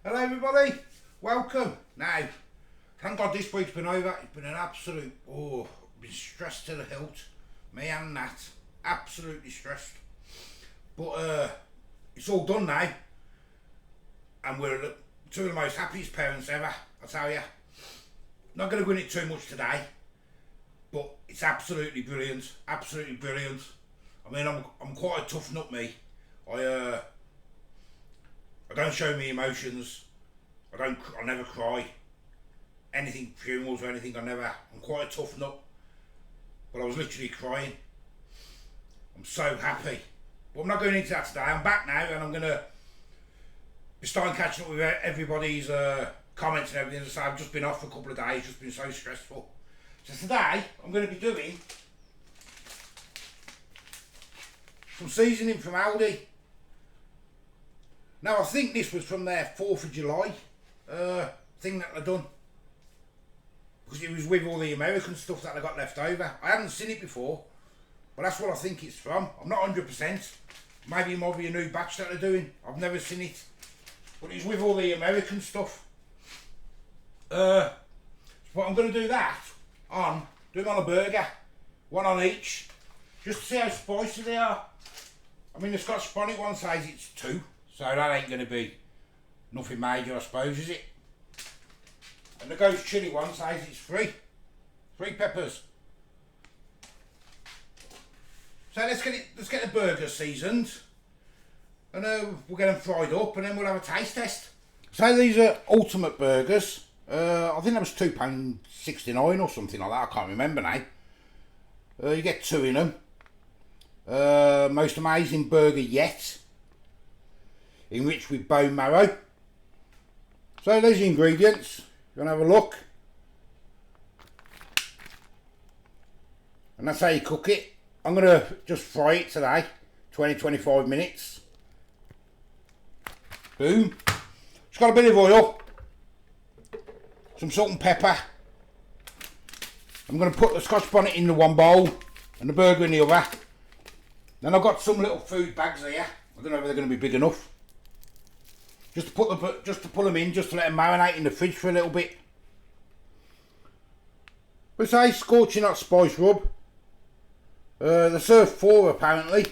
Hello everybody, welcome. Now, thank God this week's been over. It's been an absolute, been stressed to the hilt. Me and Nat, absolutely stressed. But it's all done now. And we're two of the most happiest parents ever, I tell you. Not going to go in it too much today, but it's absolutely brilliant, absolutely brilliant. I mean, I'm quite a tough nut, me. I don't show me emotions. I never cry. Anything, funerals or anything, I'm quite a tough nut. But I was literally crying. I'm so happy. But I'm not going into that today. I'm back now and I'm going to be starting catching up with everybody's comments and everything. So I've just been off for a couple of days, just been so stressful. So today, I'm going to be doing some seasoning from Aldi. Now I think this was from their 4th of July thing that they've done. Because it was with all the American stuff that they got left over. I hadn't seen it before, but that's what I think it's from. I'm not 100%. Maybe it might be a new batch that they're doing. I've never seen it. But it's with all the American stuff. But I'm going to do that do them on a burger. One on each. Just to see how spicy they are. I mean, the Scotch Bonnet one says it's 2. So that ain't going to be nothing major, I suppose, is it? And the Ghost Chilli one says it's 3. 3 peppers. So let's get the burgers seasoned. And we'll get them fried up and then we'll have a taste test. So these are ultimate burgers. I think that was £2.69 or something like that. I can't remember now. You get 2 in them. Most amazing burger yet. Enriched with bone marrow. So there's the ingredients. You want to have a look. And that's how you cook it. I'm going to just fry it today. 20-25 minutes. Boom. It's got a bit of oil. Some salt and pepper. I'm going to put the Scotch Bonnet in the one bowl and the burger in the other. Then I've got some little food bags here. I don't know if they're going to be big enough. Just to pull them in, just to let them marinate in the fridge for a little bit. But say scorching hot spice rub. They serve 4 apparently.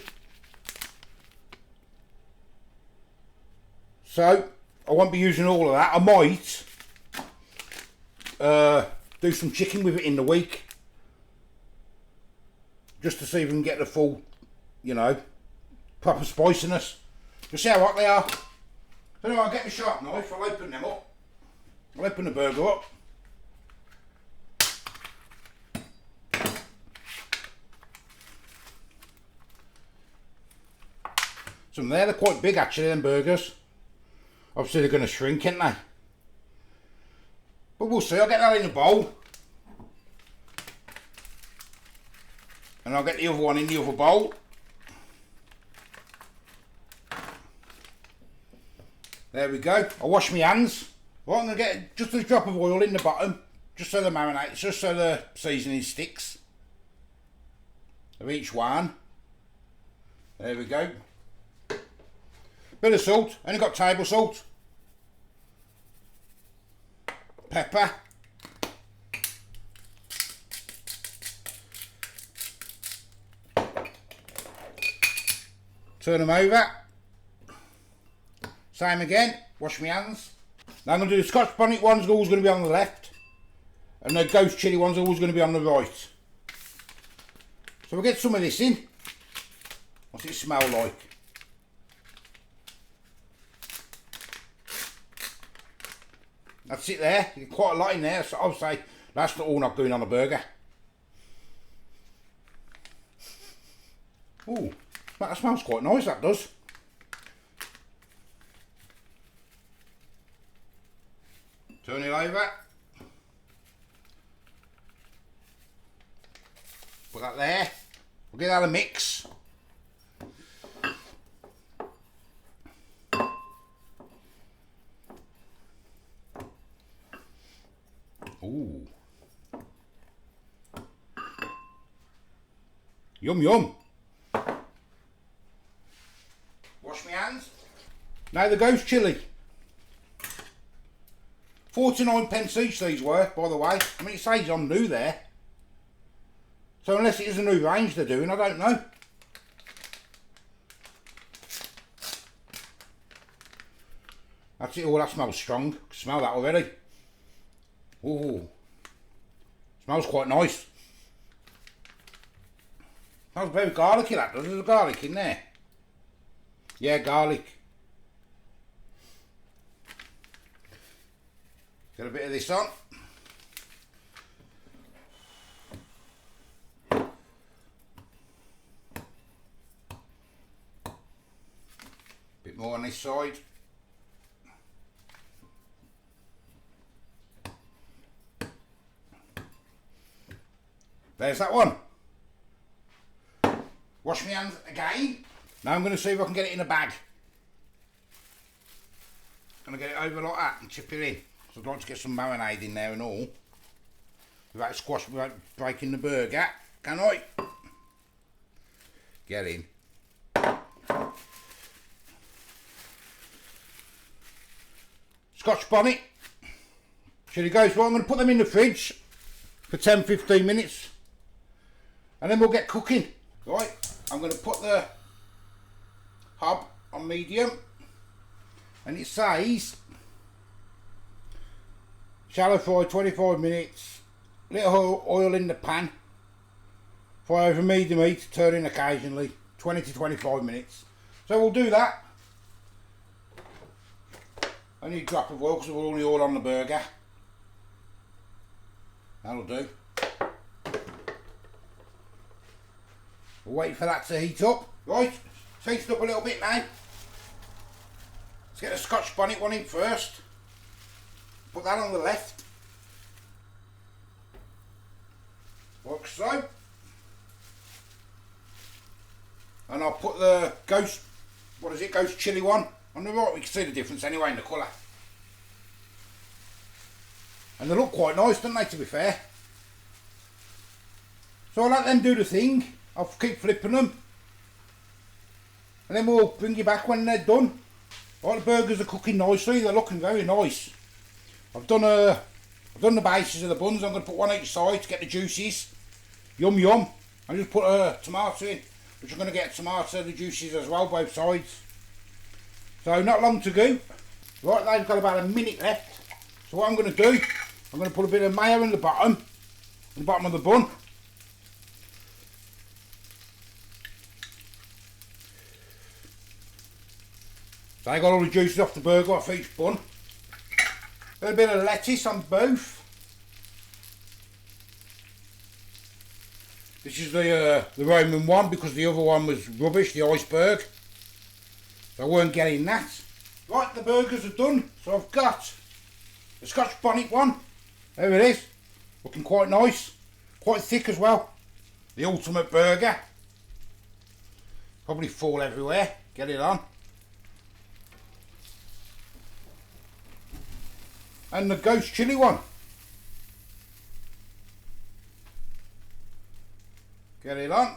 So I won't be using all of that. I might do some chicken with it in the week. Just to see if we can get the full, proper spiciness. Just see how hot they are. So anyway, I'll get my sharp knife, I'll open them up. I'll open the burger up. Some there, they're quite big actually, them burgers. Obviously they're going to shrink, aren't they? But we'll see, I'll get that in the bowl. And I'll get the other one in the other bowl. There we go. I'll wash my hands. Right, I'm going to get just a drop of oil in the bottom, just so the marinate, just so the seasoning sticks. Of each one. There we go. Bit of salt, only got table salt. Pepper. Turn them over. Same again, wash my hands. Now I'm going to do the Scotch Bonnet ones, always going to be on the left. And the Ghost Chilli ones are always going to be on the right. So we'll get some of this in. What's it smell like? That's it there, you get quite a lot in there, so I'll say that's all not going on a burger. Ooh, that smells quite nice, that does. Turn it over. Put that there. We'll get that a mix. Ooh. Yum yum. Wash my hands. Now the Ghost Chilli. 49 pence each these were, by the way. I mean, it says I'm new there. So unless it is a new range they're doing, I don't know. That's it. Oh, that smells strong. I can smell that already. Ooh. Smells quite nice. Smells very garlicky, that does. There's a garlic in there. Yeah, garlic. Get a bit of this on. Bit more on this side. There's that one. Wash my hands again. Now I'm going to see if I can get it in a bag. I'm going to get it over like that and chip it in. So I'd like to get some marinade in there and all. Without squash, without breaking the burger. Can I? Get in. Scotch Bonnet. Chilli goes well. I'm going to put them in the fridge for 10-15 minutes. And then we'll get cooking. Right, I'm going to put the hob on medium. And it says shallow fry 25 minutes. Little oil in the pan. Fry over medium heat, turning occasionally. 20 to 25 minutes. So we'll do that. I need a drop of oil because we're only all on the burger. That'll do. We'll wait for that to heat up. Right, it's heated up a little bit now. Let's get the Scotch Bonnet one in first. Put that on the left. Like so. And I'll put the Ghost Chilli one on the right. We can see the difference anyway in the colour. And they look quite nice, don't they, to be fair. So I'll let them do the thing. I'll keep flipping them. And then we'll bring you back when they're done. Right, the burgers are cooking nicely. They're looking very nice. I've done the bases of the buns. I'm going to put one each side to get the juices. Yum yum. I just put a tomato in, which I'm going to get tomato, the juices as well, both sides. So not long to go. Right, they've got about a minute left. So what I'm going to do, I'm going to put a bit of mayo in the bottom of the bun. So I got all the juices off the burger off each bun. A little bit of lettuce on both. This is the Roman one because the other one was rubbish, the iceberg. So I weren't getting that. Right, the burgers are done. So I've got the Scotch Bonnet one. There it is. Looking quite nice. Quite thick as well. The ultimate burger. Probably fall everywhere. Get it on. And the Ghost Chilli one. Get it on.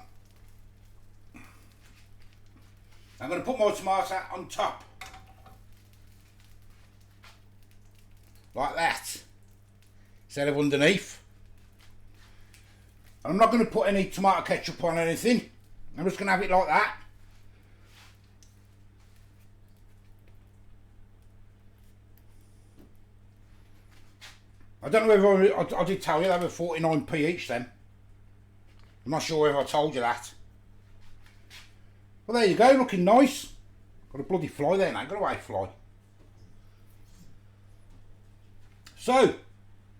I'm going to put my tomato on top. Like that. Instead of underneath. And I'm not going to put any tomato ketchup on anything. I'm just going to have it like that. I don't know whether I did tell you they were 49p each then. I'm not sure whether I told you that. Well, there you go, looking nice. Got a bloody fly there now, got away fly. So,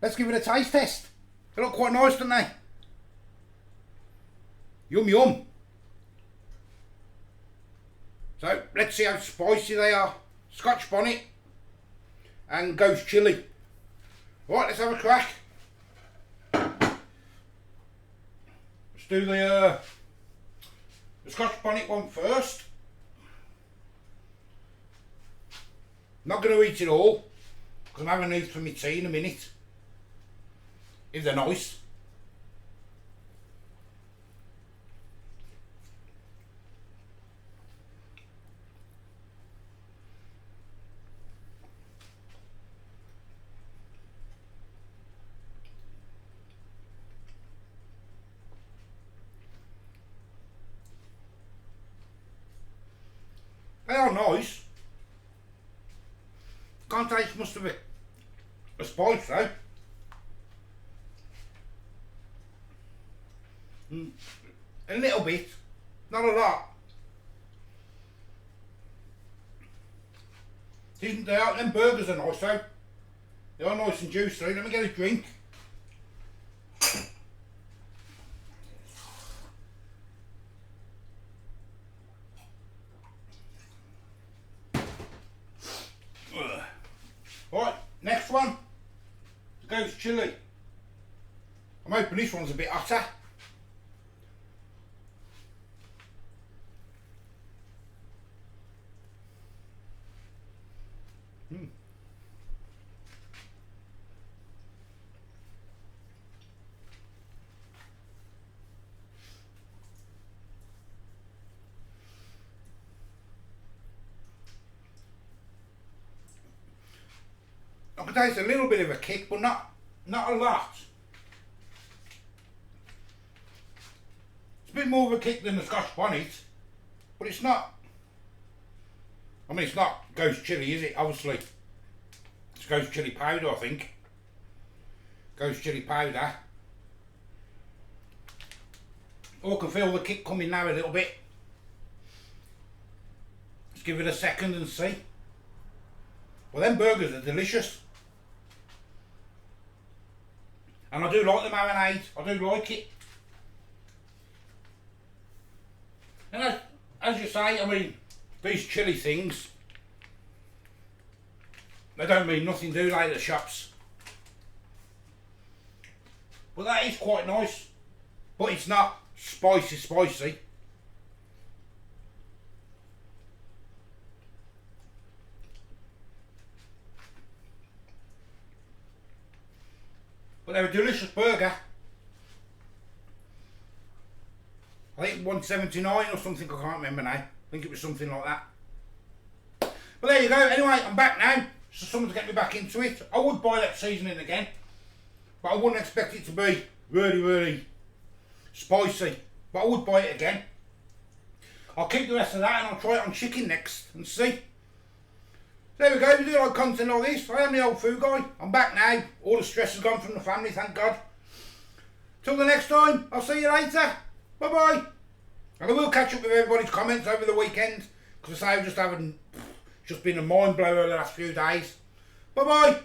let's give it a taste test. They look quite nice, don't they? Yum yum. So, let's see how spicy they are. Scotch Bonnet and Ghost Chilli. Right, let's have a crack. Let's do the Scotch Bonnet one first. Not going to eat it all because I'm having these for my tea in a minute. If they're nice. are nice. Can't taste much of a spice though. A little bit, not a lot. Isn't there? Them burgers are nice though. They are nice and juicy. Let me get a drink. Right, next one. The ghost chili. I'm hoping this one's a bit hotter. I can taste a little bit of a kick, but not a lot. It's a bit more of a kick than the Scotch Bonnet, but it's not. I mean, it's not ghost chili, is it? Obviously, it's ghost chili powder, I think. Ghost chili powder. Oh, I can feel the kick coming now a little bit. Let's give it a second and see. Well, them burgers are delicious. And I do like the marinade, I do like it. And as you say, I mean, these chili things, they don't mean nothing, do they, at the shops? But that is quite nice. But it's not spicy. But they're a delicious burger. I think 179 or something, I can't remember now. I think it was something like that. But there you go. Anyway, I'm back now. So someone to get me back into it. I would buy that seasoning again, but I wouldn't expect it to be really spicy. But I would buy it again. I'll keep the rest of that and I'll try it on chicken next and see. There we go, if you do like content like this, I am the old food guy. I'm back now. All the stress has gone from the family, thank God. Till the next time, I'll see you later. Bye bye. And I will catch up with everybody's comments over the weekend, because I say I've just been a mind blower the last few days. Bye bye.